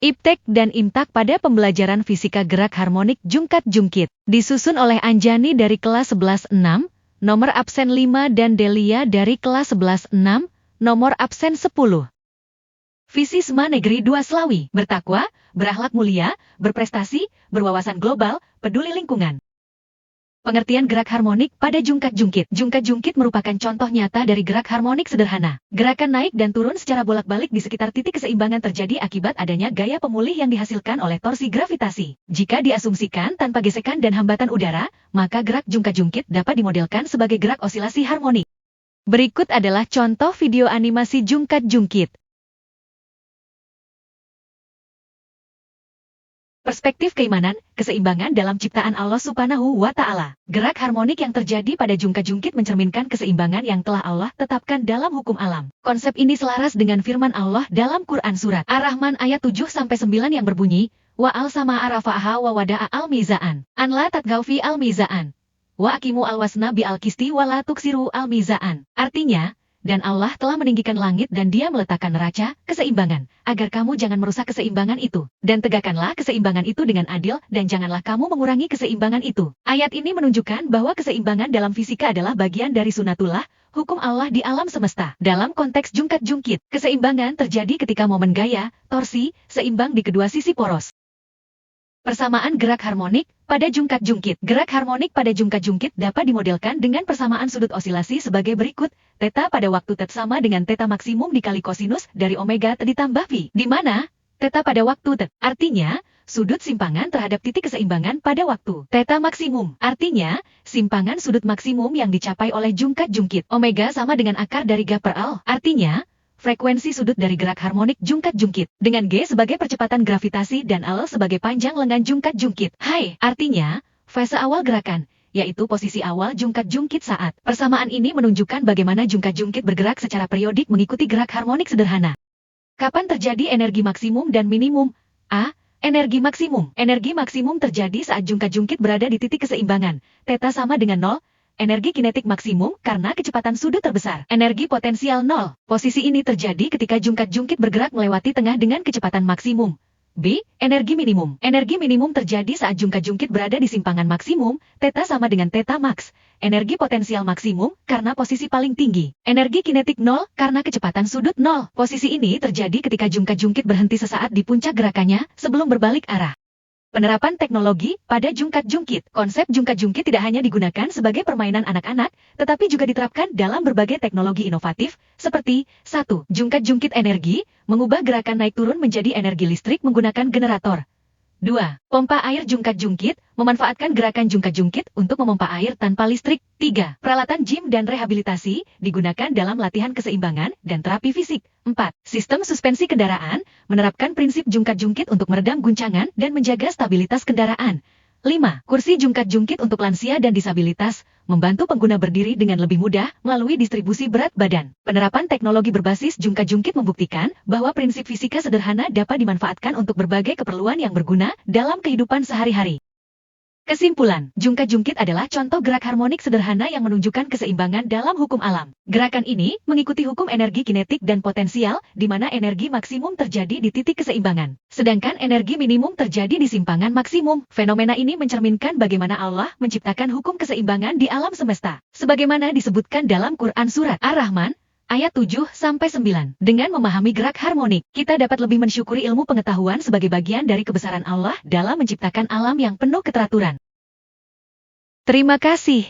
Iptek dan Imtak pada pembelajaran fisika gerak harmonik jungkat-jungkit. Disusun oleh Anjani dari kelas 11-6, nomor absen 5 dan Delia dari kelas 11-6, nomor absen 10. Visi SMA Negeri 2 Slawi, bertakwa, berakhlak mulia, berprestasi, berwawasan global, peduli lingkungan. Pengertian gerak harmonik pada jungkat-jungkit. Jungkat-jungkit merupakan contoh nyata dari gerak harmonik sederhana. Gerakan naik dan turun secara bolak-balik di sekitar titik keseimbangan terjadi akibat adanya gaya pemulih yang dihasilkan oleh torsi gravitasi. Jika diasumsikan tanpa gesekan dan hambatan udara, maka gerak jungkat-jungkit dapat dimodelkan sebagai gerak osilasi harmonik. Berikut adalah contoh video animasi jungkat-jungkit. Perspektif keimanan, keseimbangan dalam ciptaan Allah Subhanahu wa Ta'ala. Gerak harmonik yang terjadi pada jungkat-jungkit mencerminkan keseimbangan yang telah Allah tetapkan dalam hukum alam. Konsep ini selaras dengan firman Allah dalam Quran Surat Ar-Rahman ayat 7-9 yang berbunyi, Wa al-sama arafa'aha wa wada'a al-mizaan. An la tatgau fi al-mizaan. Wa akimu al-wasna bi al-kisti wa la tuksiru al-mizaan. Artinya, dan Allah telah meninggikan langit dan Dia meletakkan neraca, keseimbangan, agar kamu jangan merusak keseimbangan itu. Dan tegakkanlah keseimbangan itu dengan adil, dan janganlah kamu mengurangi keseimbangan itu. Ayat ini menunjukkan bahwa keseimbangan dalam fisika adalah bagian dari sunatullah, hukum Allah di alam semesta. Dalam konteks jungkat-jungkit, keseimbangan terjadi ketika momen gaya, torsi, seimbang di kedua sisi poros. Persamaan gerak harmonik pada jungkat-jungkit. Gerak harmonik pada jungkat-jungkit dapat dimodelkan dengan persamaan sudut osilasi sebagai berikut. Theta pada waktu T sama dengan theta maksimum dikali kosinus dari omega T ditambah phi, di mana theta pada waktu T artinya sudut simpangan terhadap titik keseimbangan pada waktu theta maksimum. Artinya, simpangan sudut maksimum yang dicapai oleh jungkat-jungkit. Omega sama dengan akar dari G per L. Artinya, frekuensi sudut dari gerak harmonik jungkat-jungkit, dengan G sebagai percepatan gravitasi dan L sebagai panjang lengan jungkat-jungkit. Hai, artinya, fase awal gerakan, yaitu posisi awal jungkat-jungkit saat. Persamaan ini menunjukkan bagaimana jungkat-jungkit bergerak secara periodik mengikuti gerak harmonik sederhana. Kapan terjadi energi maksimum dan minimum? A. Energi maksimum. Energi maksimum terjadi saat jungkat-jungkit berada di titik keseimbangan. Theta sama dengan 0. Energi kinetik maksimum karena kecepatan sudut terbesar. Energi potensial 0. Posisi ini terjadi ketika jungkat-jungkit bergerak melewati tengah dengan kecepatan maksimum. B. Energi minimum. Energi minimum terjadi saat jungkat-jungkit berada di simpangan maksimum, theta sama dengan theta max. Energi potensial maksimum karena posisi paling tinggi. Energi kinetik 0 karena kecepatan sudut 0. Posisi ini terjadi ketika jungkat-jungkit berhenti sesaat di puncak gerakannya sebelum berbalik arah. Penerapan teknologi pada jungkat-jungkit. Konsep jungkat-jungkit tidak hanya digunakan sebagai permainan anak-anak, tetapi juga diterapkan dalam berbagai teknologi inovatif, seperti 1. Jungkat-jungkit energi, mengubah gerakan naik turun menjadi energi listrik menggunakan generator. 2. Pompa air jungkat-jungkit, memanfaatkan gerakan jungkat-jungkit untuk memompa air tanpa listrik. 3. Peralatan gym dan rehabilitasi, digunakan dalam latihan keseimbangan dan terapi fisik. 4. Sistem suspensi kendaraan, menerapkan prinsip jungkat-jungkit untuk meredam guncangan dan menjaga stabilitas kendaraan. 5. Kursi jungkat-jungkit untuk lansia dan disabilitas, membantu pengguna berdiri dengan lebih mudah melalui distribusi berat badan. Penerapan teknologi berbasis jungkat-jungkit membuktikan bahwa prinsip fisika sederhana dapat dimanfaatkan untuk berbagai keperluan yang berguna dalam kehidupan sehari-hari. Kesimpulan, jungkat-jungkit adalah contoh gerak harmonik sederhana yang menunjukkan keseimbangan dalam hukum alam. Gerakan ini mengikuti hukum energi kinetik dan potensial, di mana energi maksimum terjadi di titik keseimbangan, sedangkan energi minimum terjadi di simpangan maksimum. Fenomena ini mencerminkan bagaimana Allah menciptakan hukum keseimbangan di alam semesta, sebagaimana disebutkan dalam Quran Surat Ar-Rahman, ayat 7-9. Dengan memahami gerak harmonik, kita dapat lebih mensyukuri ilmu pengetahuan sebagai bagian dari kebesaran Allah dalam menciptakan alam yang penuh keteraturan. Terima kasih.